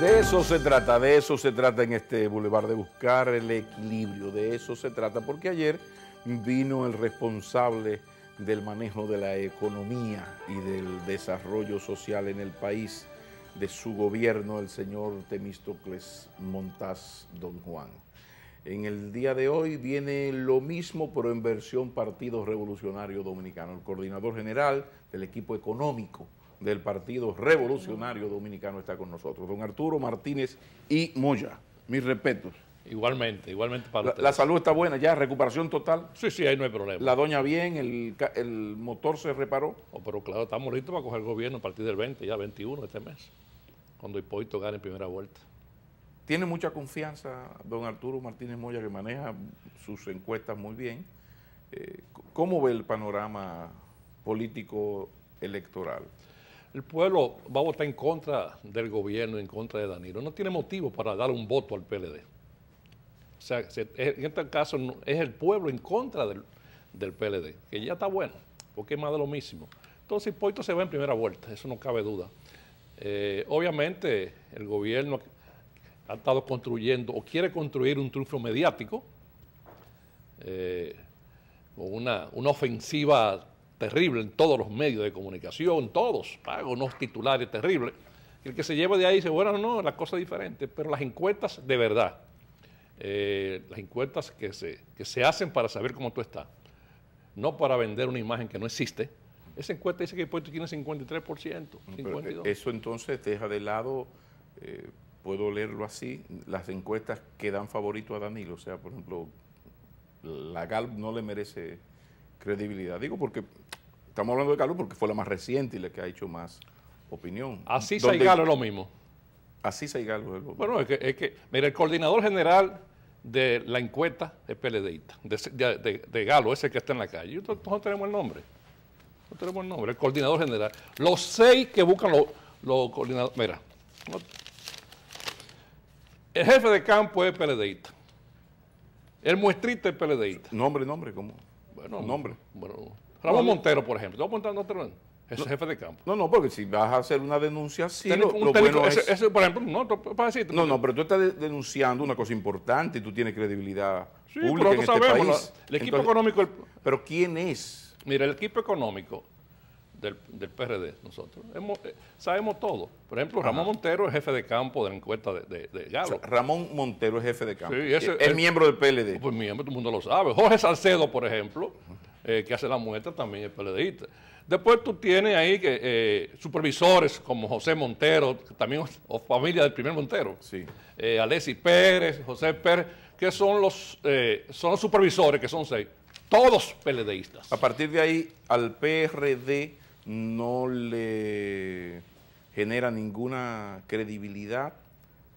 De eso se trata en este Boulevard, de buscar el equilibrio, de eso se trata, porque ayer vino el responsable del manejo de la economía y del desarrollo social en el país, de su gobierno, el señor Temístocles Montaz Don Juan. En el día de hoy viene lo mismo, pero en versión Partido Revolucionario Dominicano. El coordinador general del equipo económico del Partido Revolucionario Dominicano está con nosotros, don Arturo Martínez y Moya. Mis respetos. Igualmente para ustedes. La salud está buena ya, recuperación total. Sí, ahí no hay problema. La doña bien, el motor se reparó. Oh, pero claro, estamos listos para coger el gobierno a partir del 20, ya 21 de este mes, cuando Hipólito gane en primera vuelta. Tiene mucha confianza don Arturo Martínez Moya, que maneja sus encuestas muy bien. ¿Cómo ve el panorama político electoral? El pueblo va a votar en contra del gobierno, en contra de Danilo. No tiene motivo para dar un voto al PLD. O sea, en este caso es el pueblo en contra del PLD, que ya está bueno, porque es más de lo mismo. Entonces Hipólito se va en primera vuelta, eso no cabe duda. Obviamente el gobierno ha estado construyendo o quiere construir un triunfo mediático, con una ofensiva terrible en todos los medios de comunicación, todos, unos titulares terribles. El que se lleva de ahí dice, bueno, no, la cosa es diferente, pero las encuestas de verdad, las encuestas que se hacen para saber cómo tú estás, no para vender una imagen que no existe. Esa encuesta dice que Hipólito tiene 53%, 52%. Eso entonces deja de lado, puedo leerlo así, las encuestas que dan favorito a Danilo. O sea, por ejemplo, la Gallup no le merece credibilidad. Digo porque estamos hablando de Gallup porque fue la más reciente y la que ha hecho más opinión. Así y Galo es lo mismo. Así y Galo es lo mismo. Bueno, es que mira, el coordinador general de la encuesta es PLDista, de Galo, ese que está en la calle. Nosotros no tenemos el nombre. No tenemos el nombre, el coordinador general. Los 6 que buscan los coordinadores. Mira, el jefe de campo es PLDista. El muestrita es PLDista. Nombre, ¿cómo? Bueno, nombre. Bueno, Ramón Montero, por ejemplo. Es jefe de campo. No, porque si vas a hacer una denuncia, sí, lo bueno es... Ese, por ejemplo, para decirte. No, pero tú estás denunciando una cosa importante y tú tienes credibilidad pública pero en este sabemos, país. El equipo económico... ¿Pero quién es? Mira, el equipo económico del PRD, nosotros sabemos todo. Por ejemplo, Ramón Montero es jefe de campo de la encuesta de Galo. O sea, Ramón Montero es jefe de campo. Sí, es miembro del PLD. Pues miembro, todo el mundo lo sabe. Jorge Salcedo, por ejemplo, que hace la muestra, también es PLDista. Después tú tienes ahí que supervisores como José Montero, también o familia del primer Montero. Sí. Alexis Pérez, José Pérez, que son los supervisores, que son 6. Todos PLDistas. A partir de ahí, al PRD no le genera ninguna credibilidad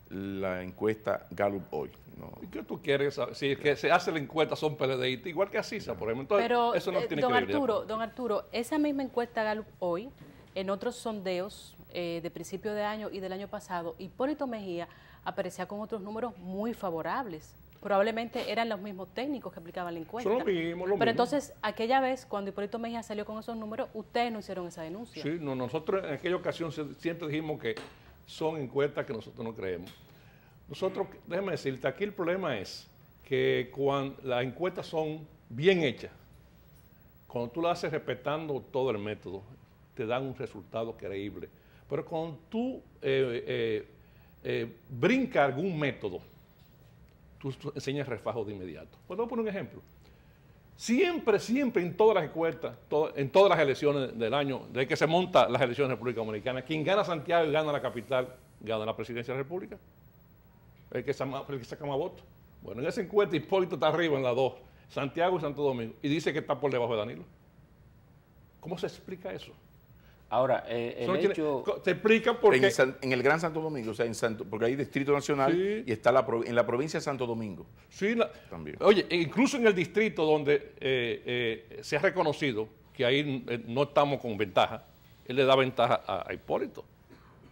la encuesta Gallup hoy. No. ¿Y qué tú quieres saber? Si el que se hace la encuesta son PLDistas, igual que Asisa, por ejemplo. Entonces, pero, eso no tiene credibilidad. Don Arturo, esa misma encuesta Gallup hoy, en otros sondeos de principio de año y del año pasado, Hipólito Mejía aparecía con otros números muy favorables. Probablemente eran los mismos técnicos que aplicaban la encuesta. Son lo mismo. Pero entonces, aquella vez, cuando Hipólito Mejía salió con esos números, ustedes no hicieron esa denuncia. Sí, no, nosotros en aquella ocasión siempre dijimos que son encuestas que nosotros no creemos. Nosotros, déjame decirte, aquí el problema es que cuando las encuestas son bien hechas, cuando tú las haces respetando todo el método, te dan un resultado creíble. Pero cuando tú brincas algún método, tú enseñas refajo de inmediato. Pues voy a poner un ejemplo. Siempre en todas las encuestas, en todas las elecciones del año, desde que se montan las elecciones de la República Dominicana, quien gana Santiago y gana la capital, gana la presidencia de la República. El que saca más votos. Bueno, en esa encuesta Hipólito está arriba en las 2, Santiago y Santo Domingo, y dice que está por debajo de Danilo. ¿Cómo se explica eso? Ahora, se explica porque... En el Gran Santo Domingo, o sea, porque hay Distrito Nacional, sí, y está en la provincia de Santo Domingo. Sí, también. Oye, incluso en el distrito donde se ha reconocido que ahí no estamos con ventaja, él le da ventaja a Hipólito.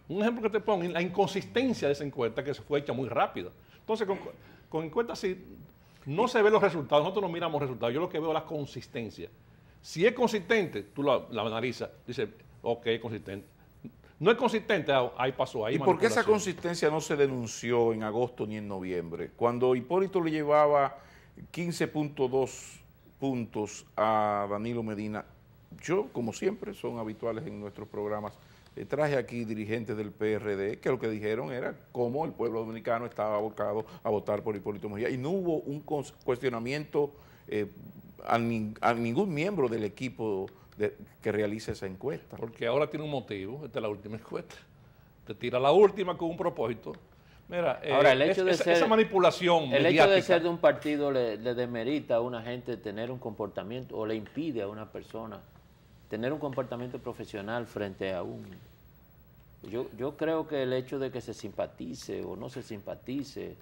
Un ejemplo que te pongo, la inconsistencia de esa encuesta que se fue hecha muy rápida. Entonces, con encuestas así, no se ven los resultados, nosotros no miramos resultados, yo lo que veo es la consistencia. Si es consistente, tú la analizas, dices, ok, consistente. no es consistente, ahí pasó, ahí. ¿Y por qué esa consistencia no se denunció en agosto ni en noviembre? Cuando Hipólito le llevaba 15.2 puntos a Danilo Medina, yo, como siempre, son habituales en nuestros programas, traje aquí dirigentes del PRD que lo que dijeron era cómo el pueblo dominicano estaba abocado a votar por Hipólito Mejía y no hubo un cuestionamiento a ningún miembro del equipo que realiza esa encuesta. Porque ahora tiene un motivo, esta es la última encuesta. Te tira la última con un propósito. Mira, ahora, el hecho de ser, esa manipulación el mediática, hecho de ser de un partido le demerita a una gente tener un comportamiento o le impide a una persona tener un comportamiento profesional frente a un... Yo creo que el hecho de que se simpatice o no se simpatice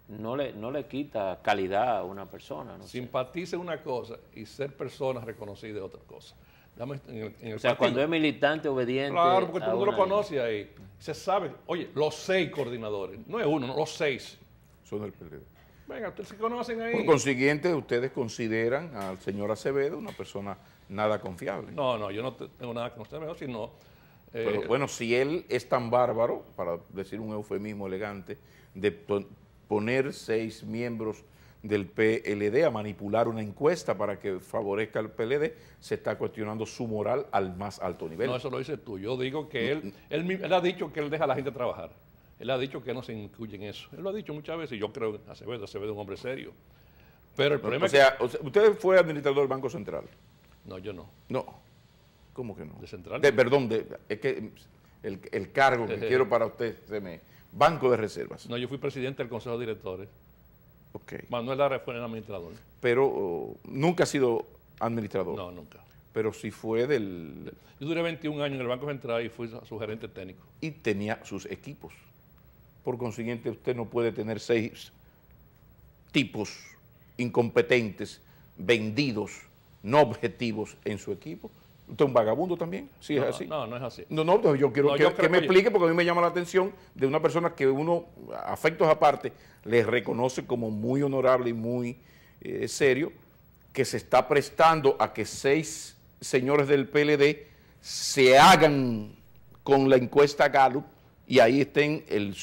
no le quita calidad a una persona. No simpatice una cosa y ser persona reconocida es otra cosa. O sea, cuando es militante, obediente... Claro, porque todo el mundo lo conoce ahí. Se sabe, oye, los 6 coordinadores, no es uno, no, los 6. Son del PLD. Venga, ustedes se conocen ahí. Por consiguiente, ustedes consideran al señor Acevedo una persona nada confiable. No, yo no tengo nada con usted, sino... Pero bueno, si él es tan bárbaro, para decir un eufemismo elegante, de poner 6 miembros del PLD a manipular una encuesta para que favorezca al PLD, se está cuestionando su moral al más alto nivel. No, eso lo dices tú. Yo digo que él ha dicho que él deja a la gente trabajar. Él ha dicho que no se incluye en eso. Él lo ha dicho muchas veces y yo creo que Acevedo es un hombre serio. Pero el problema es que... ¿Usted fue administrador del Banco Central? No, yo no. No. ¿Cómo que no? ¿De Central? Perdón, es que el cargo que quiero para usted Banco de Reservas. No, yo fui presidente del Consejo de Directores. Okay. Manuel Lara fue el administrador. Pero nunca ha sido administrador. No, nunca. Pero sí fue del... Yo duré 21 años en el Banco Central y fui su gerente técnico. Y tenía sus equipos. Por consiguiente, usted no puede tener 6 tipos incompetentes, vendidos, no objetivos en su equipo. ¿Usted es un vagabundo también? ¿Sí es así? No, no es así. No, yo quiero que me explique, porque a mí me llama la atención de una persona que uno, afectos aparte, le reconoce como muy honorable y muy serio, que se está prestando a que 6 señores del PLD se hagan con la encuesta Gallup y ahí estén el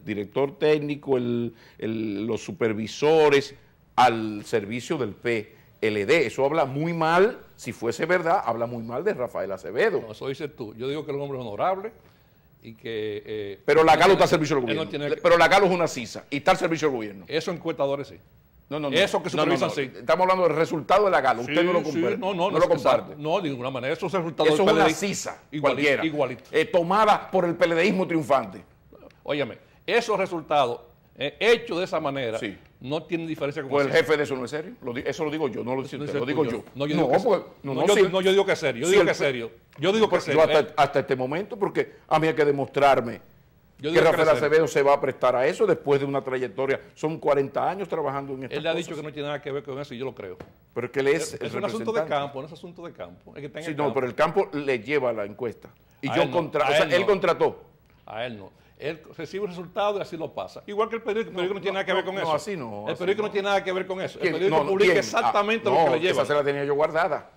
director técnico, los supervisores al servicio del PLD. Eso habla muy mal, si fuese verdad, habla muy mal de Rafael Acevedo. No, eso dices tú. Yo digo que el hombre es honorable y que... pero la Gallup está al servicio del gobierno. Pero la Gallup es una CISA y está al servicio del gobierno. Esos encuestadores sí. No. Eso que supervisan sí. Estamos hablando del resultado de la Gallup. Usted no lo comparte. No lo comparte. No, de ninguna manera. Esos resultados del PLD. Eso es una CISA, cualquiera. Igualito. Tomada por el PLDismo triunfante. Óyeme, esos resultados hechos de esa manera no tienen diferencia con... Pues el jefe de eso no es serio. Eso lo digo yo, no lo dice usted, lo digo yo. Yo digo que es serio. Yo digo que es serio. Yo digo que es serio. Hasta este momento, porque a mí hay que demostrarme que Rafael Acevedo se va a prestar a eso después de una trayectoria. Son 40 años trabajando en estas Él le ha dicho que no tiene nada que ver con eso y yo lo creo. Pero es que él es el un asunto de campo, no es asunto de campo. Es que está en sí, no, pero el campo le lleva la encuesta. Y él contrató. A él no. Él recibe un resultado y así lo pasa. Igual que el periódico no tiene nada que ver con eso. No, así no. El periódico no tiene nada que ver con eso. El periódico publica exactamente lo que le lleva. Esa se la tenía yo guardada.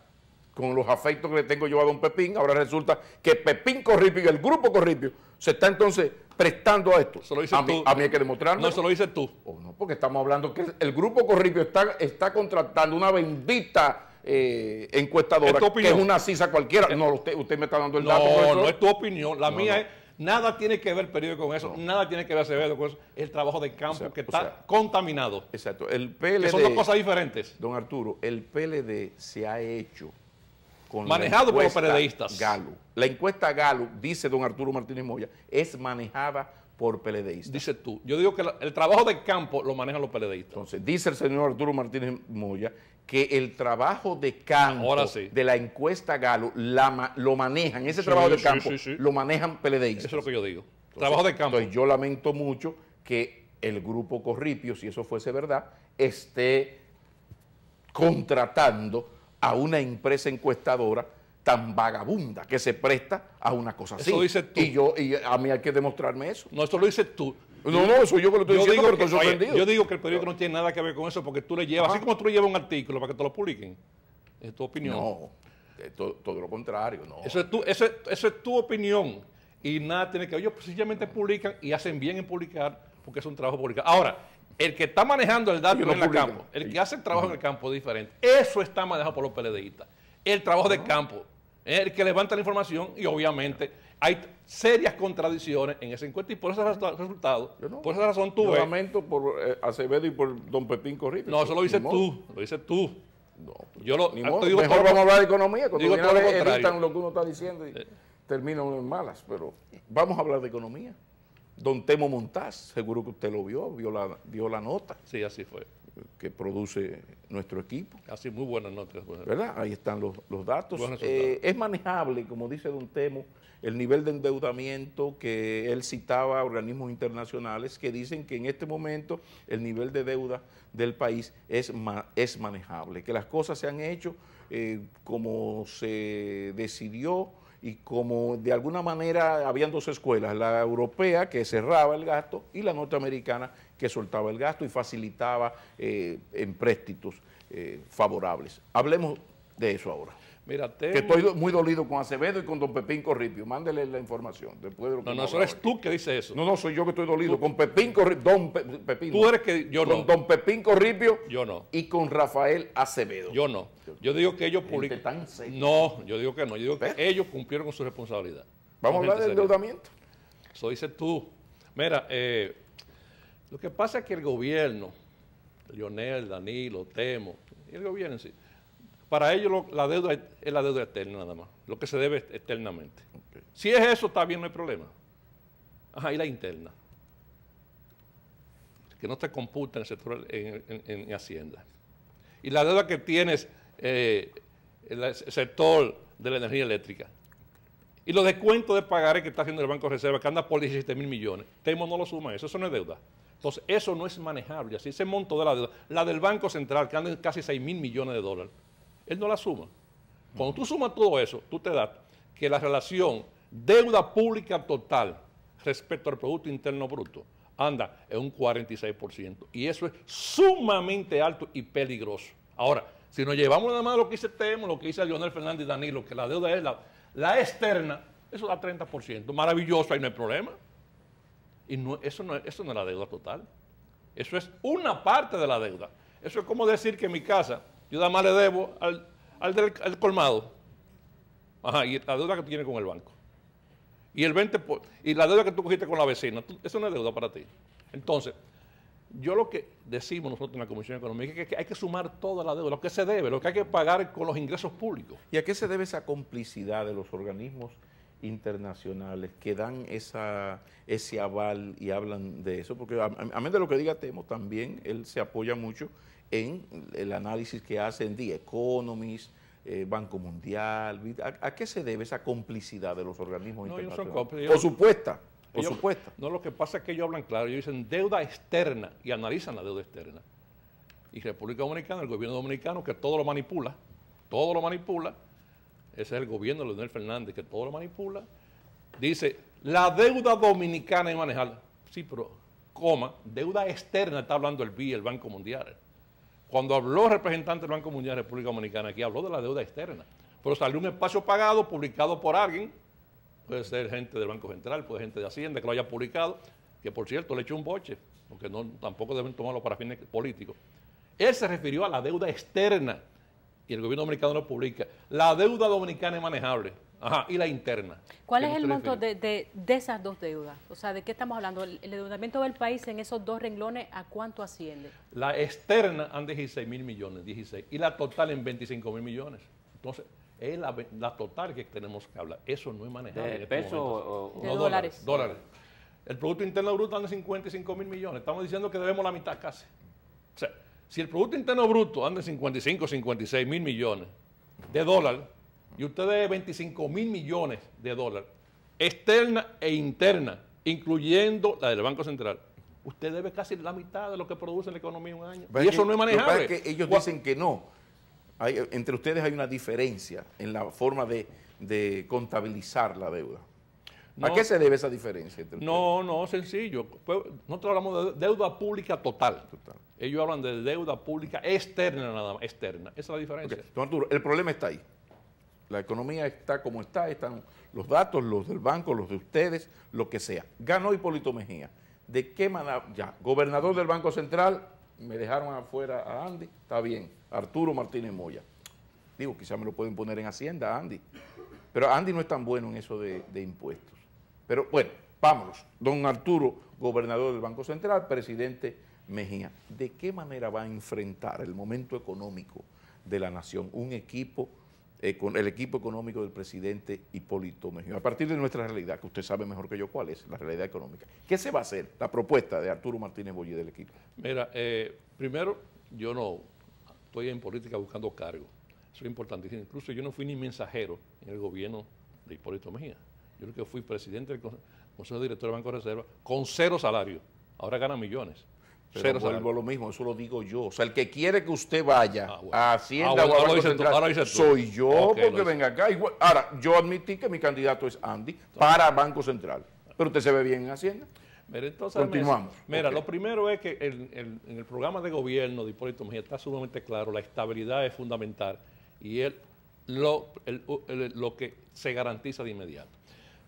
Con los afectos que le tengo yo a don Pepín, ahora resulta que Pepín Corripio y el grupo Corripio se está entonces prestando a esto. Eso lo dices tú. A mí hay que demostrarlo. No, eso lo dices tú. No, porque estamos hablando que el grupo Corripio está contratando una bendita encuestadora, que es una CISA cualquiera. No, usted me está dando el dato. No es tu opinión. La mía es... Nada tiene que ver el periódico con eso, nada tiene que ver Acevedo con eso, el trabajo de campo que está contaminado. Exacto. El PLD, que son dos cosas diferentes. Don Arturo, el PLD se ha hecho con manejado por los periodistas. Gallup. La encuesta Gallup, dice don Arturo Martínez Moya, es manejada por PLDistas. Dices tú. Yo digo que el trabajo de campo lo manejan los PLDistas. Entonces, dice el señor Arturo Martínez Moya que el trabajo de campo de la encuesta Gallup lo manejan, ese trabajo de campo lo manejan PLDistas. Eso es lo que yo digo. Trabajo de campo. Entonces, yo lamento mucho que el grupo Corripio, si eso fuese verdad, esté contratando a una empresa encuestadora tan vagabunda que se presta a una cosa así. Eso dices tú. Y a mí hay que demostrarme eso. No, eso lo dices tú. No, eso yo que lo estoy diciendo, pero estoy sorprendido. Yo digo que el periódico no tiene nada que ver con eso porque tú le llevas, así como tú le llevas un artículo para que te lo publiquen. Es tu opinión. No, todo lo contrario, no. Eso es tu opinión y nada tiene que ver. Ellos sencillamente publican y hacen bien en publicar porque es un trabajo publicado. Ahora, el que está manejando el dato Ellos no en el publican. campo, el que hace el trabajo en el campo es diferente. Eso está manejado por los PLDistas. El trabajo de campo es el que levanta la información y obviamente hay serias contradicciones en esa encuesta y por ese resultado, por esa razón tú Yo ves. lamento por Acevedo y por don Pepín Corripio. No, eso lo dices Ni modo. tú, lo dices tú. No, pues, Yo lo ni te modo. digo Mejor todo- vamos a hablar de economía, cuando digo viene todo a lo ver, contrario. editan lo que uno está diciendo y terminan en malas, pero vamos a hablar de economía. Don Temo Montaz, seguro que usted lo vio la nota Sí, así fue. que produce nuestro equipo, Así, muy buenas notas. ¿verdad? Ahí están los datos. Buenos resultados. Es manejable, como dice don Temo, el nivel de endeudamiento que él citaba a organismos internacionales que dicen que en este momento el nivel de deuda del país es manejable, que las cosas se han hecho como se decidió y como de alguna manera habían dos escuelas, la europea que cerraba el gasto y la norteamericana que soltaba el gasto y facilitaba empréstitos favorables. Hablemos de eso ahora. Mira, Que estoy muy dolido con Acevedo y con don Pepín Corripio. Mándele la información. Después de lo que No, hemos eso hablado eres tú que dices eso. aquí. No, soy yo que estoy dolido. Con Pepín Corripio, don Pepín. Tú eres que yo con no. don Pepín Corripio Yo no. y con Rafael Acevedo. Yo no. Yo digo que ellos Gente publican. tan seria. No, yo digo que no. Yo digo que ¿Ves? ellos cumplieron con su responsabilidad. Vamos a Son hablar gente del seria. endeudamiento. Eso dices tú. Mira, lo que pasa es que el gobierno, Leonel, Danilo, Temo, y el gobierno en sí, para ellos la deuda es la deuda externa nada más, lo que se debe externamente. Si es eso, está bien, no hay problema. Ajá, y la interna, que no te computa en el sector, en Hacienda. Y la deuda que tienes en el sector de la energía eléctrica. Y los descuentos de pagaré que está haciendo el Banco de Reserva, que anda por 17 mil millones, Temo no lo suma eso no es deuda. Entonces, eso no es manejable. Así ese monto de la deuda, la del Banco Central, que anda en casi 6 mil millones de dólares, él no la suma. Cuando tú sumas todo eso, tú te das que la relación deuda pública total respecto al Producto Interno Bruto anda en un 46%. Y eso es sumamente alto y peligroso. Ahora, si nos llevamos nada más lo que dice Temo, lo que dice Leonel Fernández y Danilo, que la deuda es la externa, eso da 30%. Maravilloso, ahí no hay problema. Y eso no es la deuda total. Eso es una parte de la deuda. Eso es como decir que en mi casa, yo nada más le debo al colmado. Ajá, y la deuda que tú tienes con el banco. Y el 20%, y la deuda que tú cogiste con la vecina, eso no es deuda para ti. Entonces, yo lo que decimos nosotros en la Comisión Económica es que hay que sumar toda la deuda, lo que se debe, lo que hay que pagar con los ingresos públicos. ¿Y a qué se debe esa complicidad de los organismos internacionales que dan ese aval y hablan de eso? Porque a menos de lo que diga Temo, también él se apoya mucho en el análisis que hace en The Economist, Banco Mundial. ¿A qué se debe esa complicidad de los organismos No, ellos son internacionales? cómplices. Por supuesta, por Ellos- supuesto. No, lo que pasa es que ellos hablan claro, ellos dicen deuda externa y analizan la deuda externa. Y República Dominicana, el gobierno dominicano, que todo lo manipula, ese es el gobierno de Leonel Fernández, que todo lo manipula, dice, la deuda dominicana es manejable. Sí, pero, deuda externa, está hablando el BID, el Banco Mundial. Cuando habló el representante del Banco Mundial de República Dominicana, aquí habló de la deuda externa. Pero salió un espacio pagado, publicado por alguien, puede ser gente del Banco Central, puede ser gente de Hacienda que lo haya publicado, que por cierto le echó un boche, porque tampoco deben tomarlo para fines políticos. Él se refirió a la deuda externa, y el gobierno dominicano lo publica. La deuda dominicana es manejable, ajá, y la interna. ¿Cuál ¿Qué es el usted monto refiere? de esas dos deudas? O sea, ¿de qué estamos hablando? ¿El endeudamiento del país en esos dos renglones a cuánto asciende? La externa anda en 16 mil millones, 16, y la total en 25 mil millones. Entonces, es la total que tenemos que hablar. Eso no es manejable. ¿De en estos peso momentos. o De No, dólares. dólares. El Producto Interno Bruto anda en 55 mil millones. Estamos diciendo que debemos la mitad casi. O sea, si el Producto Interno Bruto anda en 55, 56 mil millones de dólares y usted debe 25 mil millones de dólares, externa e interna, incluyendo la del Banco Central, usted debe casi la mitad de lo que produce la economía en un año. Y eso no es Lo que pasa manejable. es que ellos dicen que no. Entre ustedes hay una diferencia en la forma de contabilizar la deuda. ¿A No. qué se debe esa diferencia? Entre No, sencillo. Pues, nosotros hablamos de deuda pública total. Total. Ellos hablan de deuda pública externa nada más, externa. Esa es la diferencia. ustedes? Ok, don Arturo, el problema está ahí. La economía está como está, están los datos, los del banco, los de ustedes, lo que sea. Ganó Hipólito Mejía. ¿De qué manera? Ya, gobernador del Banco Central, me dejaron afuera a Andy, está bien. Arturo Martínez Moya. Digo, quizás me lo pueden poner en Hacienda, Andy. Pero Andy no es tan bueno en eso de impuestos. Pero bueno, vámonos. Don Arturo, gobernador del Banco Central, presidente Mejía. ¿De qué manera va a enfrentar el momento económico de la nación un equipo, con el equipo económico del presidente Hipólito Mejía? A partir de nuestra realidad, que usted sabe mejor que yo cuál es la realidad económica. ¿Qué se va a hacer? La propuesta de Arturo Martínez Moya y del equipo. Mira, primero, yo no estoy en política buscando cargo. Eso es importantísimo. Incluso yo no fui ni mensajero en el gobierno de Hipólito Mejía. Yo creo que fui presidente del Consejo Director del Banco de Reserva con 0 salario. Ahora gana millones. Pero vuelvo a lo mismo, eso lo digo yo. O sea, el que quiere que usted vaya a Hacienda o a Banco Central soy yo, porque venga acá. Igual, ahora, yo admití que mi candidato es Andy para Banco Central. Pero usted se ve bien en Hacienda. Mira, entonces, continuamos. Mira, lo primero es que en el programa de gobierno de Hipólito Mejía está sumamente claro, la estabilidad es fundamental y lo que se garantiza de inmediato.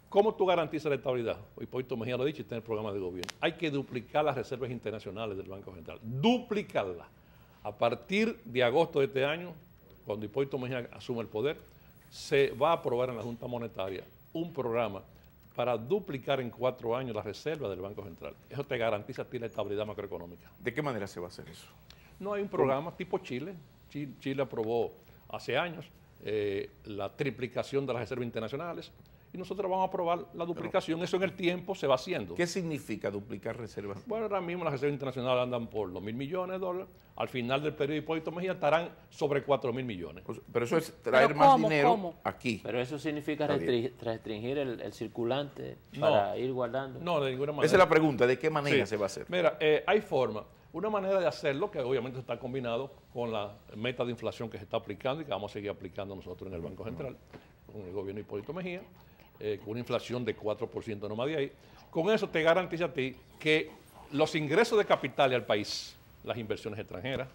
¿Cómo tú garantizas la estabilidad? Hipólito Mejía lo ha dicho y está en el programa de gobierno. Hay que duplicar las reservas internacionales del Banco Central. Duplicarlas. A partir de agosto de este año, cuando Hipólito Mejía asume el poder, se va a aprobar en la Junta Monetaria un programa para duplicar en 4 años las reservas del Banco Central. Eso te garantiza a ti la estabilidad macroeconómica. ¿De qué manera se va a hacer eso? No hay un programa tipo Chile. Chile aprobó hace años la triplicación de las reservas internacionales. Y nosotros vamos a aprobar la duplicación. Eso en el tiempo se va haciendo. ¿Qué significa duplicar reservas? Bueno, ahora mismo las reservas internacionales andan por los $1.000 millones. Al final del periodo de Hipólito Mejía estarán sobre 4.000 millones. Pero eso es traer más dinero aquí. Pero eso significa restringir el circulante para ir guardando. No, de ninguna manera. Esa es la pregunta, ¿de qué manera se va a hacer? Mira, hay forma. Una manera de hacerlo, que obviamente está combinado con la meta de inflación que se está aplicando y que vamos a seguir aplicando nosotros en el Banco Central, con el gobierno de Hipólito Mejía, con una inflación de 4%, no más de ahí. Con eso te garantiza a ti que los ingresos de capital al país, las inversiones extranjeras,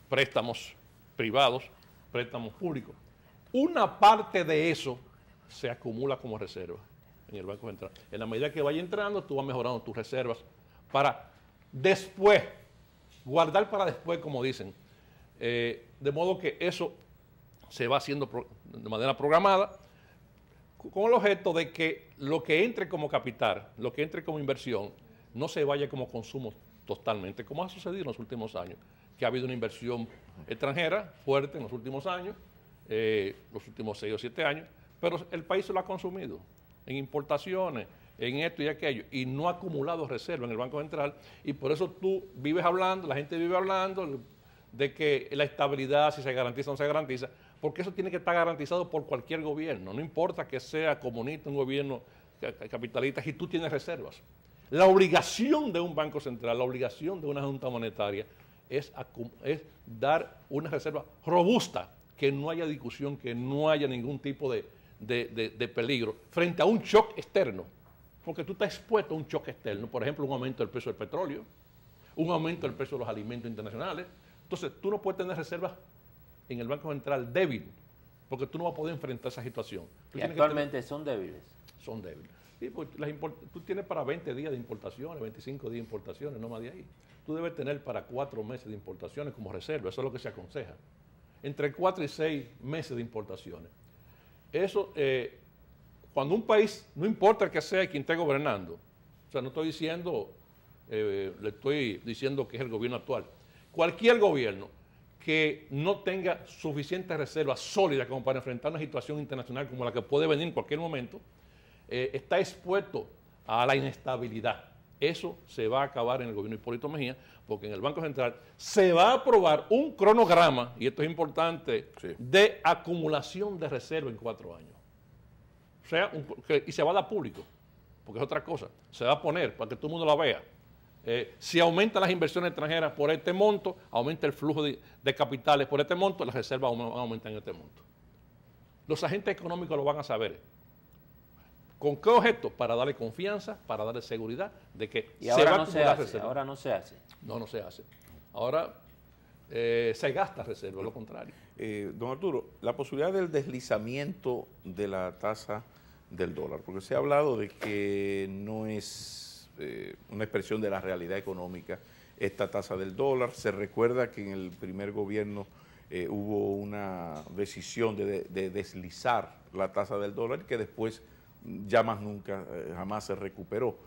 préstamos privados, préstamos públicos, una parte de eso se acumula como reserva en el Banco Central. En la medida que vaya entrando, tú vas mejorando tus reservas para después, guardar para después, como dicen. De modo que eso se va haciendo de manera programada, con el objeto de que lo que entre como capital, lo que entre como inversión, no se vaya como consumo totalmente, como ha sucedido en los últimos años, que ha habido una inversión extranjera fuerte en los últimos años, los últimos 6 o 7 años, pero el país se lo ha consumido en importaciones, en esto y aquello, y no ha acumulado reserva en el Banco Central, y por eso tú vives hablando, la gente vive hablando de que la estabilidad, si se garantiza o no se garantiza, porque eso tiene que estar garantizado por cualquier gobierno, no importa que sea comunista, un gobierno capitalista, si tú tienes reservas. La obligación de un Banco Central, la obligación de una Junta Monetaria es dar una reserva robusta, que no haya discusión, que no haya ningún tipo de peligro frente a un shock externo, porque tú estás expuesto a un shock externo, por ejemplo, un aumento del precio del petróleo, un aumento del precio de los alimentos internacionales. Entonces, tú no puedes tener reservas en el Banco Central débil, porque tú no vas a poder enfrentar esa situación. Y actualmente son débiles. Son débiles. Y pues, tú tienes para 20 días de importaciones, 25 días de importaciones, no más de ahí. Tú debes tener para 4 meses de importaciones como reserva, eso es lo que se aconseja. Entre 4 y 6 meses de importaciones. Eso, cuando un país, no importa el que sea y quien esté gobernando, o sea, no estoy diciendo, le estoy diciendo que es el gobierno actual, cualquier gobierno que no tenga suficientes reservas sólidas como para enfrentar una situación internacional como la que puede venir en cualquier momento, está expuesto a la inestabilidad. Eso se va a acabar en el gobierno de Hipólito Mejía, porque en el Banco Central se va a aprobar un cronograma, y esto es importante, de acumulación de reserva en 4 años. O sea, y se va a dar público, porque es otra cosa. Se va a poner para que todo el mundo la vea. Si aumentan las inversiones extranjeras por este monto, aumenta el flujo de capitales por este monto, las reservas van a aumentar en este monto. Los agentes económicos lo van a saber. ¿Con qué objeto? Para darle confianza, para darle seguridad de que se va a acumular reservas. Ahora no se hace. No se hace. Ahora, se gasta reserva, lo contrario. Don Arturo, la posibilidad del deslizamiento de la tasa del dólar, porque se ha hablado de que no es una expresión de la realidad económica esta tasa del dólar. Se recuerda que en el primer gobierno hubo una decisión de deslizar la tasa del dólar que después ya más nunca, jamás se recuperó.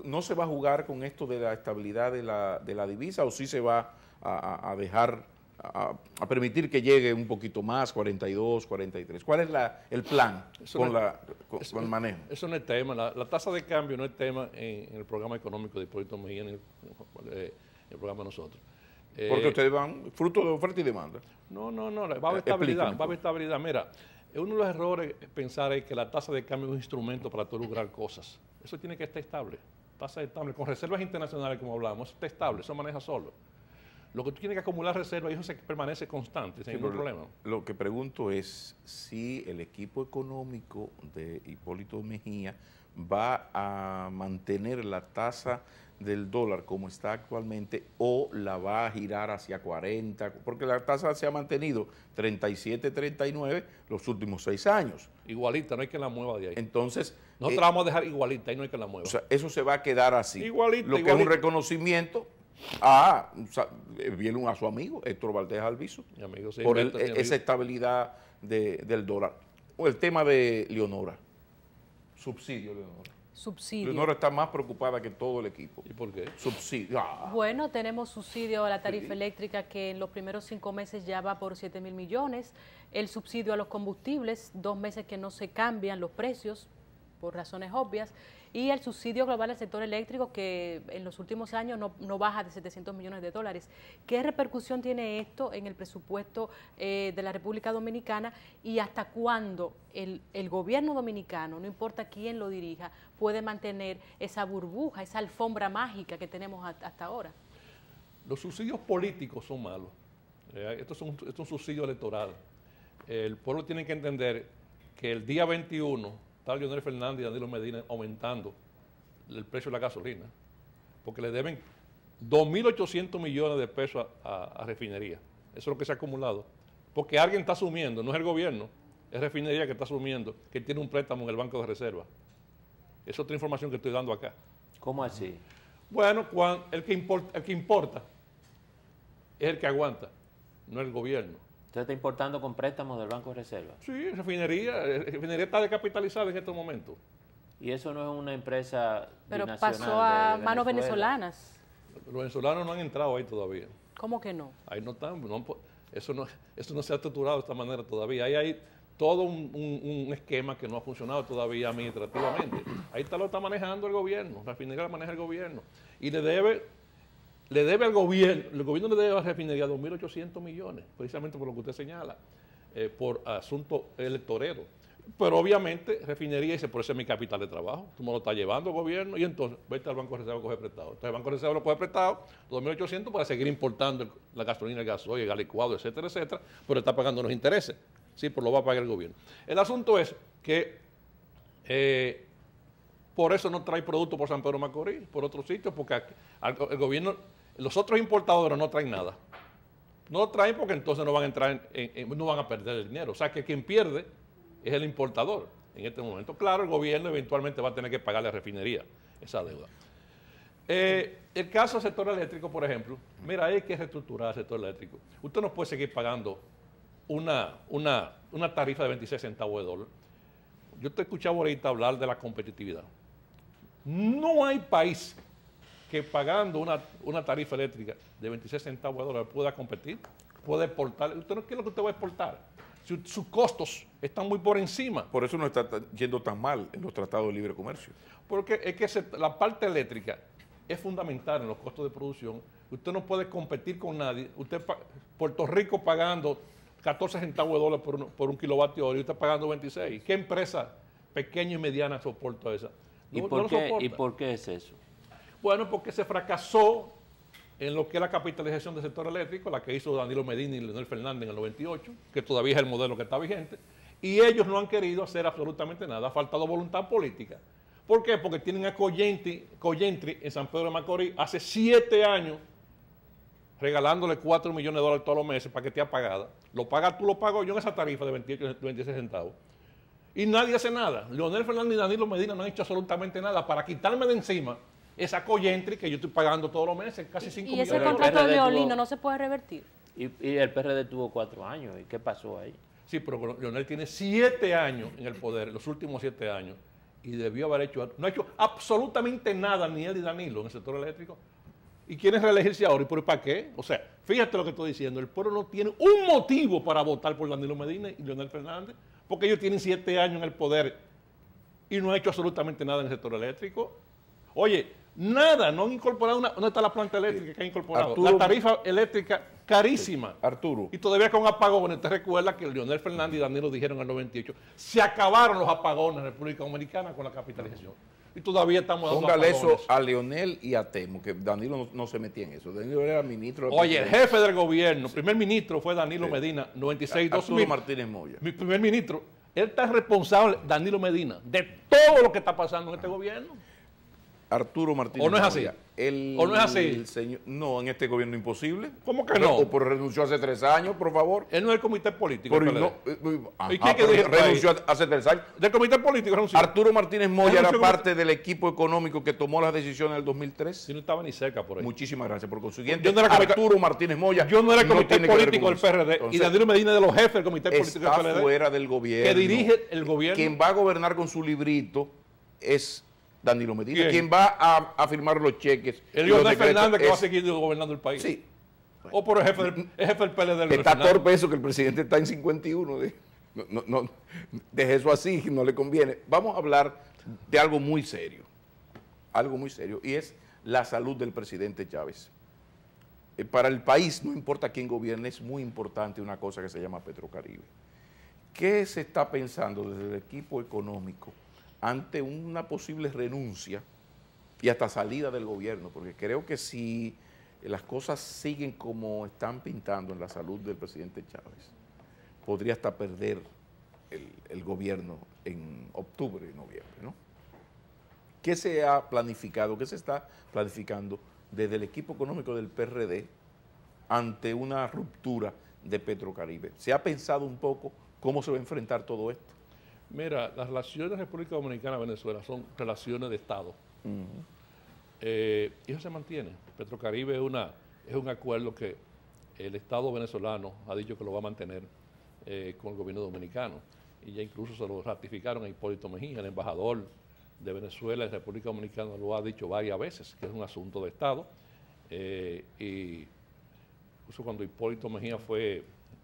¿No se va a jugar con esto de la estabilidad de la divisa o sí se va a dejar, a permitir que llegue un poquito más, 42, 43? ¿Cuál es el plan con el manejo? Eso no es tema. La tasa de cambio no es tema en el programa económico de Hipólito Mejía, en el programa de nosotros. Porque ustedes van fruto de oferta y demanda. No, va a haber estabilidad, Mira, uno de los errores es pensar es que la tasa de cambio es un instrumento para tú lograr cosas. Eso tiene que estar estable. Tasa estable, con reservas internacionales como hablamos, eso está estable, eso maneja solo. Lo que tú tienes que acumular reservas y eso permanece constante, sin ningún problema. Lo que pregunto es si el equipo económico de Hipólito Mejía va a mantener la tasa del dólar como está actualmente o la va a girar hacia 40, porque la tasa se ha mantenido 37, 39 los últimos 6 años. Igualita, no hay que la mueva de ahí. Entonces, nosotros la vamos a dejar igualita, ahí no hay que la mueva. O sea, eso se va a quedar así. Igualita, lo que es un reconocimiento viene a su amigo Héctor Valdés Alviso mi amigo, sí, por esa estabilidad del dólar. O el tema de Leonora, subsidio Leonora. Subsidio. Leonora está más preocupada que todo el equipo. ¿Y por qué? Subsidio. Bueno, tenemos subsidio a la tarifa eléctrica que en los primeros 5 meses ya va por 7.000 millones. El subsidio a los combustibles, 2 meses que no se cambian los precios por razones obvias. Y el subsidio global al sector eléctrico que en los últimos años no baja de 700 millones de dólares. ¿Qué repercusión tiene esto en el presupuesto de la República Dominicana y hasta cuándo el gobierno dominicano, no importa quién lo dirija, puede mantener esa burbuja, esa alfombra mágica que tenemos hasta ahora? Los subsidios políticos son malos. Esto es un subsidio electoral. El pueblo tiene que entender que el día 21 está Leonel Fernández y Danilo Medina aumentando el precio de la gasolina, porque le deben 2.800 millones de pesos a refinería. Eso es lo que se ha acumulado. Porque alguien está asumiendo, no es el gobierno, es refinería que está asumiendo que tiene un préstamo en el Banco de Reserva. Es otra información que estoy dando acá. ¿Cómo así? Bueno, el que importa es el que aguanta, no el gobierno. ¿Usted está importando con préstamos del Banco de Reserva? Sí, refinería está descapitalizada en estos momentos. ¿Y eso no es una empresa Pero binacional pasó a de manos Venezuela? venezolanas. Los venezolanos no han entrado ahí todavía. ¿Cómo que no? Ahí no están, eso no se ha estructurado de esta manera todavía. Ahí hay todo un esquema que no ha funcionado todavía administrativamente. Ahí lo está manejando el gobierno, la refinería la maneja el gobierno. Y le debe al gobierno, el gobierno le debe a la refinería 2.800 millones, precisamente por lo que usted señala, por asunto electorero. Pero obviamente refinería dice, por eso es mi capital de trabajo, tú me lo estás llevando el gobierno y entonces vete al Banco de Reserva a coger prestado. Entonces el Banco de Reserva lo coge prestado, 2.800 para seguir importando la gasolina, el gasoil, el gas licuado, etcétera, etcétera, pero está pagando los intereses, sí, pues lo va a pagar el gobierno. El asunto es que por eso no trae producto por San Pedro de Macorís, por otros sitios, porque el gobierno, los otros importadores no traen nada. No lo traen porque entonces no van a entrar no van a perder el dinero. O sea que quien pierde es el importador en este momento. Claro, el gobierno eventualmente va a tener que pagarle a la refinería esa deuda. El caso del sector eléctrico, por ejemplo, mira, hay que reestructurar el sector eléctrico. Usted no puede seguir pagando una tarifa de 26 centavos de dólar. Yo te escuchaba ahorita hablar de la competitividad. No hay país que pagando una tarifa eléctrica de 26 centavos de dólar pueda competir, pueda exportar. ¿Usted no quiere lo que usted va a exportar? Sus costos están muy por encima. Por eso no está yendo tan mal en los tratados de libre comercio. Porque es que la parte eléctrica es fundamental en los costos de producción. Usted no puede competir con nadie. Puerto Rico pagando 14 centavos de dólar por un kilovatio hora y usted pagando 26. ¿Qué empresa pequeña y mediana soporta esa? ¿Y por qué es eso? Bueno, porque se fracasó en lo que es la capitalización del sector eléctrico, la que hizo Danilo Medina y Leonel Fernández en el 98, que todavía es el modelo que está vigente, y ellos no han querido hacer absolutamente nada, ha faltado voluntad política. ¿Por qué? Porque tienen a Collentry en San Pedro de Macorís hace 7 años regalándole $4 millones todos los meses para que esté apagada. Lo pagas tú, lo pago yo en esa tarifa de 26 centavos. Y nadie hace nada. Leonel Fernández y Danilo Medina no han hecho absolutamente nada para quitarme de encima esa coyentri que yo estoy pagando todos los meses, casi 5 millones. ¿Y ese contrato de Leolino no se puede revertir? Y el PRD tuvo 4 años. ¿Y qué pasó ahí? Sí, pero Leonel tiene 7 años en el poder, los últimos 7 años, y debió haber hecho, no ha hecho absolutamente nada, ni él ni Danilo, en el sector eléctrico. ¿Y quieren reelegirse ahora? ¿Y por para qué? O sea, fíjate lo que estoy diciendo, el pueblo no tiene un motivo para votar por Danilo Medina y Leonel Fernández, porque ellos tienen 7 años en el poder y no han hecho absolutamente nada en el sector eléctrico. Oye, nada, no han incorporado ¿dónde está la planta eléctrica que han incorporado? Arturo, la tarifa eléctrica carísima. Arturo. Y todavía con apagones, te recuerda que Leonel Fernández y Danilo dijeron en el 98, se acabaron los apagones en la República Dominicana con la capitalización. Y todavía estamos dando Póngale apagones. eso a Leonel y a Temo, que Danilo no se metía en eso. Danilo era ministro de Oye, el Presidencia. jefe del gobierno, primer ministro fue Danilo Medina, 96-2000. Arturo Martínez Moya. Mi primer ministro, él está responsable, Danilo Medina, de todo lo que está pasando en este gobierno. Arturo Martínez ¿O no es así? Moya. ¿O no es así? El señor, no, en este gobierno imposible. ¿Cómo que no? O por renunció hace 3 años, por favor. Él no es el comité político. Pero del no, PLD. ajá, ¿Y quién que pero dijo renunció ahí? hace 3 años. Del comité político renunció. Arturo Martínez Moya era Renunció parte del equipo económico que tomó las decisiones en el 2003. Si no estaba ni cerca por ahí. Muchísimas gracias. Por consiguiente, Yo no era comité- Arturo Martínez Moya Yo no era el comité tiene que ver político con del eso. PRD y Entonces, Danilo Medina de los jefes del comité político del está PLD. fuera del gobierno. Que dirige el gobierno. Quien va a gobernar con su librito es Danilo Medina. ¿Quién? Quien va a firmar los cheques. El y los Leonel decretos Fernández que va a es- seguir gobernando el país. Sí. O por el jefe del PLD. Leonel Está Fernández. torpe eso que el presidente está en 51. No, deje eso así, no le conviene. Vamos a hablar de algo muy serio. Algo muy serio. Y es la salud del presidente Chávez. Para el país, no importa quién gobierne, es muy importante una cosa que se llama Petrocaribe. ¿Qué se está pensando desde el equipo económico ante una posible renuncia y hasta salida del gobierno? Porque creo que si las cosas siguen como están pintando en la salud del presidente Chávez, podría hasta perder el gobierno en octubre, noviembre, ¿no? ¿Qué se ha planificado, qué se está planificando desde el equipo económico del PRD ante una ruptura de Petrocaribe? ¿Se ha pensado un poco cómo se va a enfrentar todo esto? Mira, las relaciones República Dominicana-Venezuela son relaciones de Estado. Y eso se mantiene. Petrocaribe es un acuerdo que el Estado venezolano ha dicho que lo va a mantener con el gobierno dominicano. Y ya incluso se lo ratificaron a Hipólito Mejía, el embajador de Venezuela en República Dominicana lo ha dicho varias veces, que es un asunto de Estado. Y incluso cuando Hipólito Mejía fue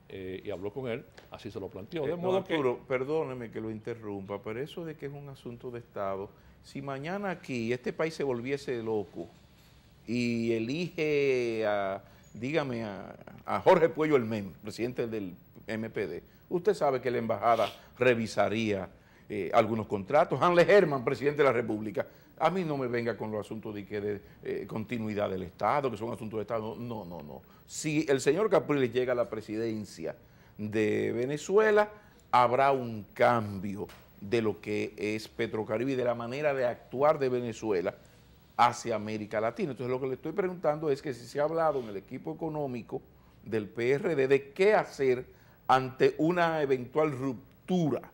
y habló con él, así se lo planteó. De modo que Arturo, perdóneme que lo interrumpa, pero eso de que es un asunto de Estado, si mañana aquí este país se volviese loco y elige dígame, a Jorge Puello Elmén, presidente del MPD, usted sabe que la embajada revisaría algunos contratos. Hanle Herman, presidente de la República, a mí no me venga con los asuntos de continuidad del Estado, que son asuntos de Estado. No. Si el señor Capriles llega a la presidencia de Venezuela, habrá un cambio de lo que es Petrocaribe y de la manera de actuar de Venezuela hacia América Latina. Entonces, lo que le estoy preguntando es que si se ha hablado en el equipo económico del PRD de qué hacer ante una eventual ruptura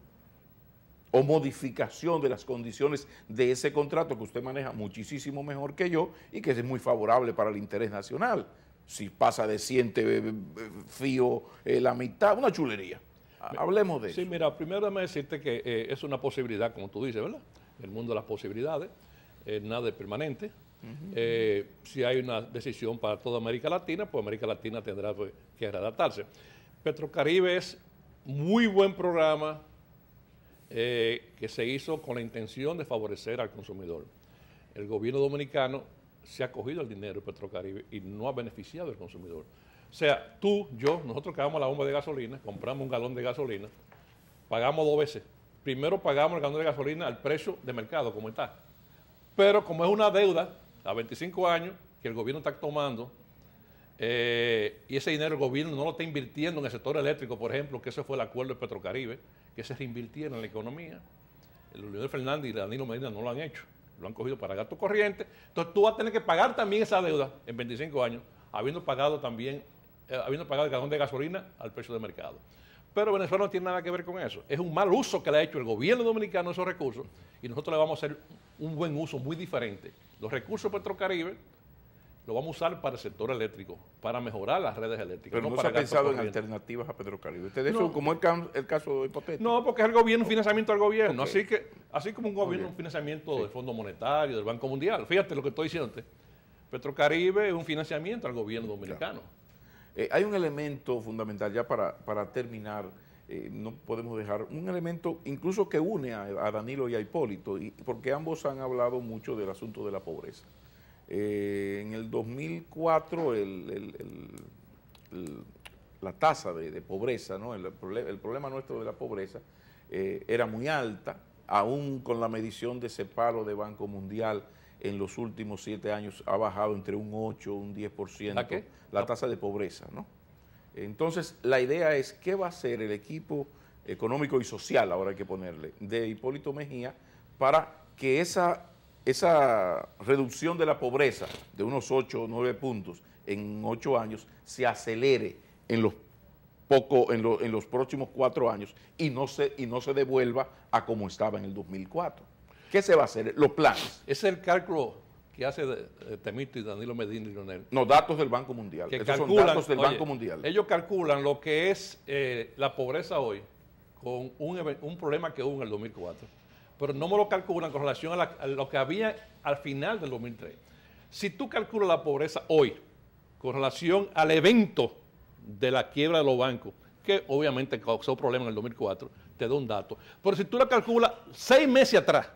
o modificación de las condiciones de ese contrato que usted maneja muchísimo mejor que yo y que es muy favorable para el interés nacional. Si pasa de 100 fío la mitad, una chulería. Hablemos de eso. sí, mira, primero déjame decirte que es una posibilidad, como tú dices, ¿verdad? El mundo de las posibilidades, nada es permanente. Si hay una decisión para toda América Latina, pues América Latina tendrá que adaptarse. Petrocaribe es muy buen programa que se hizo con la intención de favorecer al consumidor. El gobierno dominicano se ha cogido el dinero de Petrocaribe y no ha beneficiado al consumidor. O sea, tú, yo, nosotros que vamos la bomba de gasolina, compramos un galón de gasolina, pagamos 2 veces. Primero pagamos el galón de gasolina al precio de mercado, como está. Pero como es una deuda a 25 años que el gobierno está tomando, y ese dinero el gobierno no lo está invirtiendo en el sector eléctrico, por ejemplo, que ese fue el acuerdo de Petrocaribe, que se reinvirtiera en la economía. El Leonel Fernández y Danilo Medina no lo han hecho, lo han cogido para gasto corriente. Entonces tú vas a tener que pagar también esa deuda en 25 años habiendo pagado también, habiendo pagado el galón de gasolina al precio de mercado. Pero Venezuela no tiene nada que ver con eso. Es un mal uso que le ha hecho el gobierno dominicano a esos recursos y nosotros le vamos a hacer un buen uso muy diferente. Los recursos Petrocaribe lo vamos a usar para el sector eléctrico, para mejorar las redes eléctricas. Pero no se para ha pensado en corriente. alternativas a Petrocaribe. Ustedes No. son como el caso hipotético. No, porque es el gobierno, un financiamiento del gobierno. Ok. Así como un gobierno, bien. un financiamiento del Fondo Monetario, del Banco Mundial. Fíjate lo que estoy diciendo. Petrocaribe es un financiamiento al gobierno dominicano. Hay un elemento fundamental, ya para terminar, no podemos dejar, un elemento incluso que une a Danilo y a Hipólito, porque ambos han hablado mucho del asunto de la pobreza. En el 2004 la tasa de pobreza, ¿no? el problema nuestro de la pobreza era muy alta, aún con la medición de CEPAL o de Banco Mundial en los últimos 7 años ha bajado entre un 8 un 10%. ¿La qué? La tasa de pobreza, ¿no? Entonces, la idea es qué va a hacer el equipo económico y social, ahora hay que ponerle, de Hipólito Mejía para que esa reducción de la pobreza de unos 8 o 9 puntos en 8 años se acelere en los próximos 4 años y no se devuelva a como estaba en el 2004. ¿Qué se va a hacer? Los planes. Ese es el cálculo que hace Temito y Danilo Medina y Leonel. No, datos del Banco Mundial. Que Esos calculan, son datos del oye, Banco Mundial. Ellos calculan lo que es la pobreza hoy con un problema que hubo en el 2004. Pero no me lo calculan con relación a lo que había al final del 2003. Si tú calculas la pobreza hoy con relación al evento de la quiebra de los bancos, que obviamente causó problemas en el 2004, te da un dato. Pero si tú la calculas 6 meses atrás,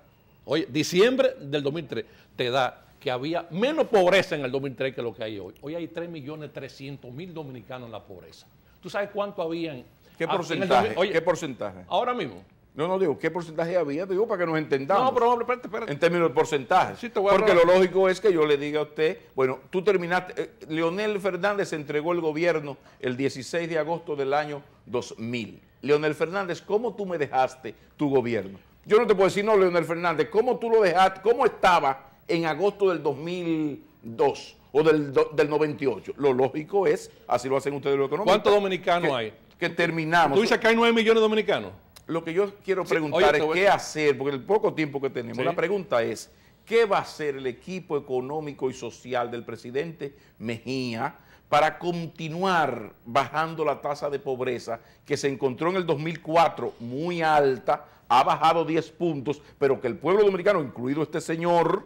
oye, diciembre del 2003, te da que había menos pobreza en el 2003 que lo que hay hoy. Hoy hay 3.300.000 dominicanos en la pobreza. ¿Tú sabes cuánto habían? ¿Qué en el porcentaje? oye, ¿Qué porcentaje? ahora mismo. No digo, ¿qué porcentaje había? Digo, para que nos entendamos. No, pero espérate. En términos de porcentaje. Sí, te voy a Porque hablar. lo lógico es que yo le diga a usted, bueno, tú terminaste, Leonel Fernández entregó el gobierno el 16 de agosto del año 2000. Leonel Fernández, ¿cómo tú me dejaste tu gobierno? Yo no te puedo decir, no, Leonel Fernández, ¿cómo tú lo dejaste? ¿Cómo estaba en agosto del 2002 o del 98? Lo lógico es, así lo hacen ustedes los económicos. ¿Cuántos dominicanos hay? Que terminamos. ¿Tú dices que hay 9 millones de dominicanos? Lo que yo quiero Sí, preguntar oye, te es voy- qué hacer, porque el poco tiempo que tenemos, Sí. la pregunta es, ¿qué va a hacer el equipo económico y social del presidente Mejía para continuar bajando la tasa de pobreza que se encontró en el 2004 muy alta, ha bajado 10 puntos, pero que el pueblo dominicano, incluido este señor,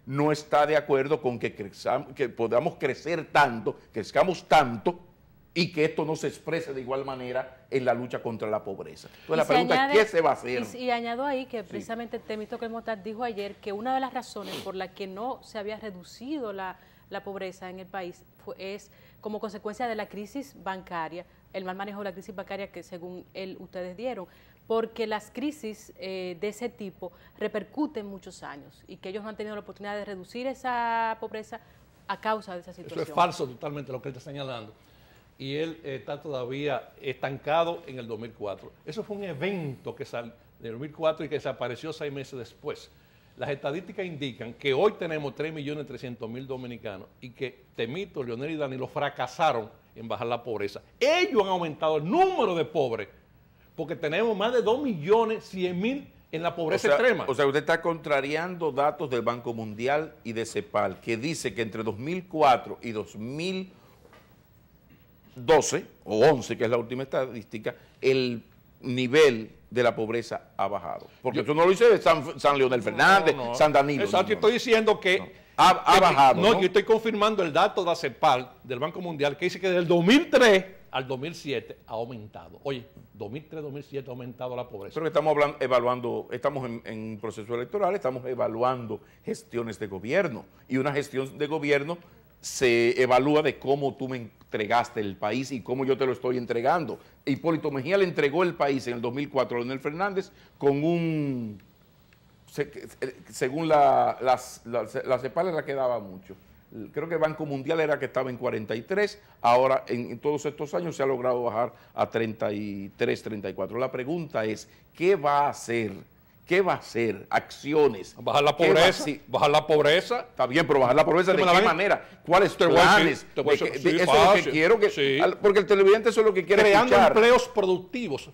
no está de acuerdo con que podamos crecer tanto, crezcamos tanto, y que esto no se exprese de igual manera en la lucha contra la pobreza? Entonces la pregunta es, ¿qué se va a hacer? Y añado ahí que precisamente Temístocles Motat dijo ayer que una de las razones por la que no se había reducido la pobreza en el país es como consecuencia de la crisis bancaria, el mal manejo de la crisis bancaria que según él ustedes dieron, porque las crisis de ese tipo repercuten muchos años y que ellos no han tenido la oportunidad de reducir esa pobreza a causa de esa situación. Eso es falso totalmente lo que él está señalando. Y él está todavía estancado en el 2004. Eso fue un evento que salió del 2004 y que desapareció 6 meses después. Las estadísticas indican que hoy tenemos 3.300.000 dominicanos y que Temito, Leonel y Danilo fracasaron en bajar la pobreza. Ellos han aumentado el número de pobres porque tenemos más de 2.100.000 en la pobreza extrema. O sea, usted está contrariando datos del Banco Mundial y de CEPAL, que dice que entre 2004 y 2012 o 11, que es la última estadística, el nivel de la pobreza ha bajado. Porque eso no lo dice San Leonel Fernández, No. San Danilo. Exacto, yo estoy diciendo que... Ha bajado, ¿no? Yo estoy confirmando el dato de la CEPAL, del Banco Mundial, que dice que del 2003 al 2007 ha aumentado. Oye, 2003-2007 ha aumentado la pobreza. Pero estamos evaluando, estamos en proceso electoral, estamos evaluando gestiones de gobierno. Y una gestión de gobierno se evalúa de cómo tú me entregaste el país y cómo yo te lo estoy entregando. Hipólito Mejía le entregó el país en el 2004 a Leonel Fernández con un... según la CEPAL la que daba mucho. Creo que el Banco Mundial era que estaba en 43, ahora en todos estos años se ha logrado bajar a 33, 34. La pregunta es, ¿qué va a hacer ¿Qué va a hacer? Acciones. Bajar la ¿Qué va a pobreza. hacer? Bajar la pobreza. Está bien, pero bajar la pobreza ¿de qué manera? ¿Cuáles Te voy a planes? decir, te voy a decir, sí, Eso es lo fácil. que quiero que... Sí. Porque el televidente eso es lo que quiere Creando escuchar. empleos productivos.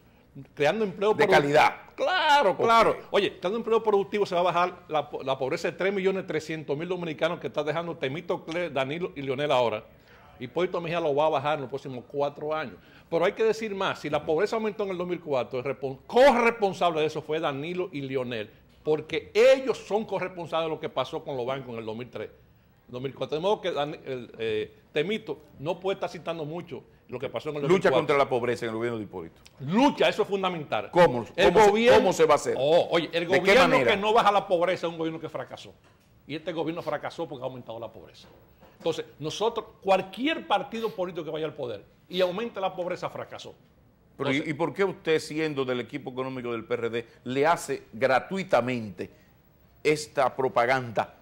Creando empleos De calidad. Claro, claro. Ok. Oye, creando empleo productivo se va a bajar la pobreza de 3.300.000 dominicanos que está dejando Temístocles, Danilo y Leonel ahora. Hipólito Mejía lo va a bajar en los próximos 4 años. Pero hay que decir más, si la pobreza aumentó en el 2004, el corresponsable de eso fue Danilo y Leonel, porque ellos son corresponsables de lo que pasó con los bancos en el 2003, 2004. De modo que Temito no puede estar citando mucho lo que pasó en el 2004. Lucha contra la pobreza en el gobierno de Hipólito. Lucha, eso es fundamental. ¿Cómo se va a hacer? Oye, el ¿De qué gobierno manera? que no baja la pobreza es un gobierno que fracasó. Y este gobierno fracasó porque ha aumentado la pobreza. Entonces, nosotros, cualquier partido político que vaya al poder y aumente la pobreza, fracasó. Pero, ¿y por qué usted, siendo del equipo económico del PRD, le hace gratuitamente esta propaganda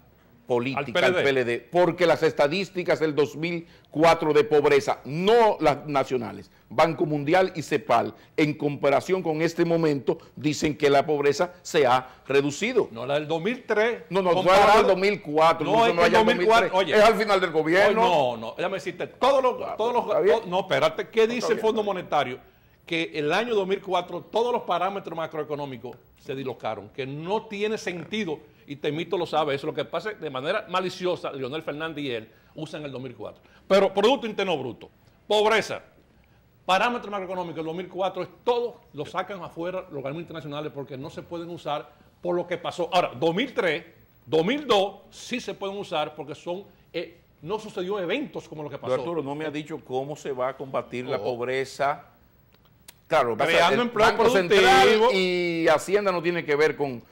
política al PLD? Porque las estadísticas del 2004 de pobreza, no las nacionales, Banco Mundial y CEPAL, en comparación con este momento, dicen que la pobreza se ha reducido. No, la del 2003. No, no es al 2004. No, es que el 2004, oye, es al final del gobierno. No, déjame decirte, no, espérate, ¿qué dice el Fondo Monetario? Que el año 2004 todos los parámetros macroeconómicos se dislocaron, que no tiene sentido, y Temito lo sabe, eso es lo que pasa de manera maliciosa, Leonel Fernández y él usan el 2004. Pero Producto Interno Bruto, pobreza, parámetros macroeconómicos, el 2004 es todo, lo sacan afuera los organismos internacionales porque no se pueden usar por lo que pasó. Ahora, 2003, 2002 sí se pueden usar porque son... no sucedió eventos como lo que pasó. Arturo, no me ha dicho cómo se va a combatir la pobreza. Claro, creando empleo Banco productivo. Central y Hacienda no tiene que ver con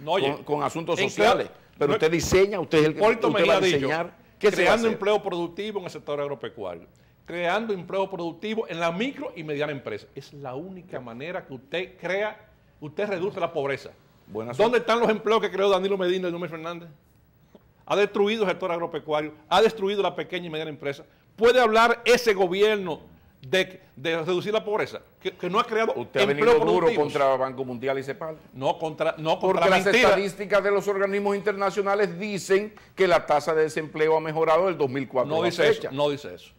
asuntos sociales. Pero usted diseña, usted es el que Hipólito usted Mejía va a dicho, diseñar. ¿Qué se va a creando hacer? empleo productivo en el sector agropecuario, creando empleo productivo en la micro y mediana empresa. Es la única manera que usted crea, usted reduce la pobreza. ¿Dónde están los empleos que creó Danilo Medina y Leonel Fernández? Ha destruido el sector agropecuario, ha destruido la pequeña y mediana empresa. ¿Puede hablar ese gobierno de reducir la pobreza? Que no ha creado ¿Usted ha venido duro contra Banco Mundial y CEPAL? No, contra Porque la las mentira. estadísticas de los organismos internacionales dicen que la tasa de desempleo ha mejorado del 2004. No dice eso, no dice eso.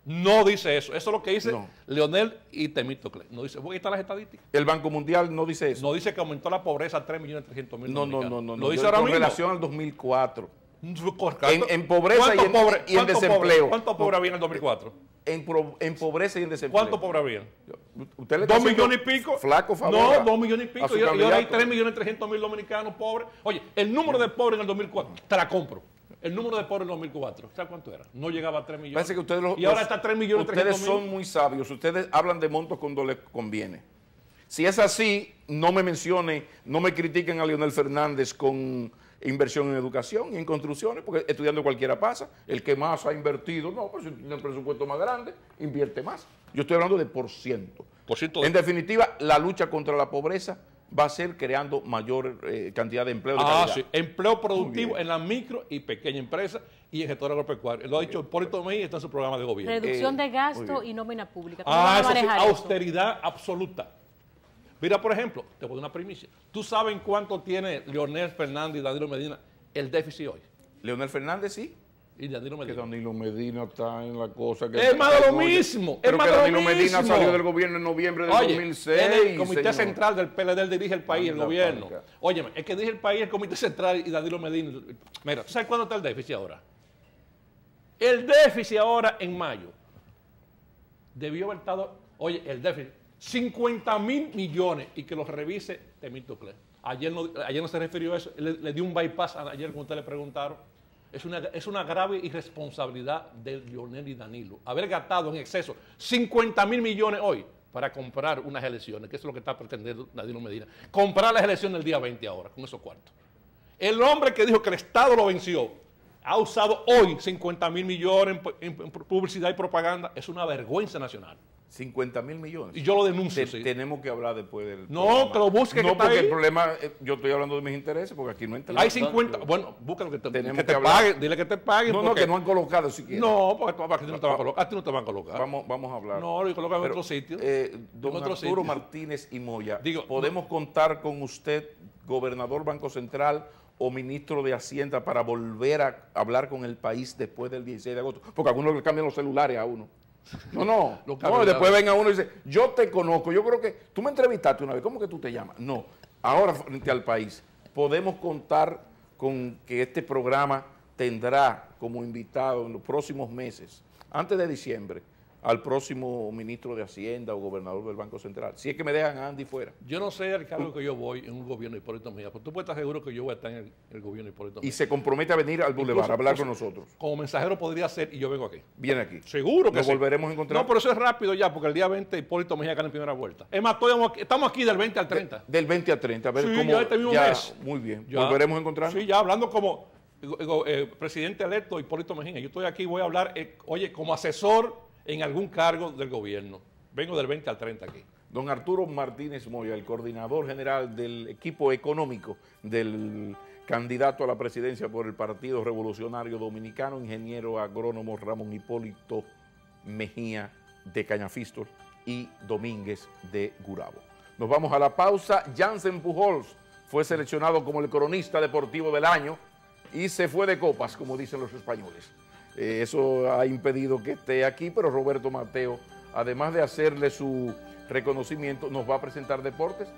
No dice eso. Eso es lo que dice Leonel y Temístocles. No dice, voy a quitar las estadísticas. El Banco Mundial no dice eso. No dice que aumentó la pobreza a 3.300.000 No. Lo dice ahora con mismo. relación al 2004. En En pobreza y en desempleo. ¿Cuánto pobre había en el 2004? En pobreza y en desempleo. ¿Cuánto pobre había? ¿Usted le está 2 haciendo millones y pico. Flaco favor. No, 2 millones y pico. a su Y ahora hay candidato. 3.300.000 dominicanos pobres. Oye, el número de pobres en el 2004, te la compro. El número de pobres en el 2004, ¿sabes cuánto era? No llegaba a 3 millones. Parece que ustedes y ahora está 3.300.000. Ustedes son muy sabios. Ustedes hablan de montos cuando les conviene. Si es así, no me mencione, no me critiquen a Leonel Fernández con inversión en educación y en construcciones, porque estudiando cualquiera pasa. El que más ha invertido, no, pues si tiene el presupuesto más grande, invierte más. Yo estoy hablando de por ciento. Por En definitiva, la lucha contra la pobreza va a ser creando mayor cantidad de empleo de calidad. Sí, empleo productivo en la micro y pequeña empresa y en el sector agropecuario. Lo ha dicho Hipólito Mejía, está en su programa de gobierno. Reducción de gasto y nómina pública. ¿Cómo van a Eso sí, manejar eso? austeridad absoluta. Mira, por ejemplo, te voy a dar una primicia. ¿Tú sabes en cuánto tiene Leonel Fernández y Danilo Medina el déficit hoy? Leonel Fernández sí. Y Danilo Que Medina. Danilo Medina está en la cosa que... Es más de lo mismo. Pero es más que de lo Danilo Medina mismo. salió del gobierno en noviembre del Oye, 2006. en el comité señor. central del PLD él dirige el país, el Anda, gobierno. panca. Óyeme, el que dirige el país es el comité central y Danilo Medina. Mira, ¿tú sabes cuándo está el déficit ahora? El déficit ahora en mayo debió haber estado, oye, el déficit, 50.000 millones y que los revise Temístocles. Ayer no se refirió a eso, le dio un bypass ayer como ustedes le preguntaron. Es una grave irresponsabilidad de Leonel y Danilo haber gastado en exceso 50.000 millones hoy para comprar unas elecciones, que eso es lo que está pretendiendo Danilo Medina. Comprar las elecciones el día 20 ahora, con esos cuartos. El hombre que dijo que el Estado lo venció ha usado hoy 50.000 millones en publicidad y propaganda. Es una vergüenza nacional. 50.000 millones. Y yo lo denuncio, sí. Tenemos que hablar después del No, programa. que lo busque, que No, está porque ahí. el problema, yo estoy hablando de mis intereses, porque aquí no entra. Hay 50, bueno, búscalo que Tenemos que que te hablar. paguen, dile que te paguen. No, porque- que no han colocado siquiera. No, porque a ti no te van a colocar. A ti no te van a colocar. Vamos a hablar. No, lo colocan en Pero, otro sitio. Don En otro Arturo sitio. Martínez y Moya, Digo, ¿podemos contar con usted gobernador Banco Central o ministro de Hacienda para volver a hablar con el país después del 16 de agosto? Porque a algunos le cambian los celulares a uno. No, después venga uno y dice, yo te conozco, yo creo que tú me entrevistaste una vez, ¿cómo que tú te llamas? No, ahora frente al país podemos contar con que este programa tendrá como invitado en los próximos meses, antes de diciembre, al próximo ministro de Hacienda o gobernador del Banco Central, si es que me dejan a Andy fuera. Yo no sé el cargo que yo voy en un gobierno de Hipólito Mejía, pero tú puedes estar seguro que yo voy a estar en el gobierno de Hipólito Mejía. Y se compromete a venir al Boulevard a hablar con nosotros. Como mensajero podría ser y yo vengo aquí. Viene aquí. Seguro que Nos sí. volveremos a encontrar. No, pero eso es rápido ya, porque el día 20 Hipólito Mejía gana en primera vuelta. Es más, estamos aquí del 20 al 30. Del 20 al 30, a ver Sí, cómo. ya este mismo mes. Muy bien. Ya. Volveremos a encontrar. Sí, ya hablando como presidente electo Hipólito Mejía. Yo estoy aquí, voy a hablar, oye, como asesor en algún cargo del gobierno. Vengo del 20 al 30 aquí. Don Arturo Martínez Moya, el coordinador general del equipo económico del candidato a la presidencia por el Partido Revolucionario Dominicano, ingeniero agrónomo Ramón Hipólito Mejía de Cañafistor y Domínguez de Gurabo. Nos vamos a la pausa. Jansen Pujols fue seleccionado como el cronista deportivo del año y se fue de copas, como dicen los españoles. Eso ha impedido que esté aquí, pero Roberto Mateo, además de hacerle su reconocimiento, nos va a presentar deportes.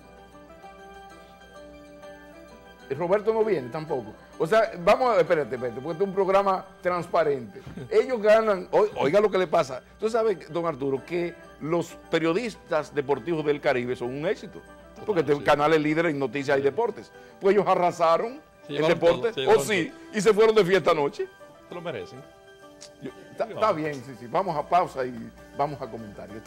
Roberto no viene tampoco. O sea, vamos a... Espérate, porque este es un programa transparente. Ellos ganan... Oiga lo que le pasa. Tú sabes, don Arturo, que los periodistas deportivos del Caribe son un éxito. Porque este canal es líder en noticias y deportes. Pues ellos arrasaron el deporte, y se fueron de fiesta anoche. Se lo merecen. Está bien, sí. Vamos a pausa y vamos a comentarios.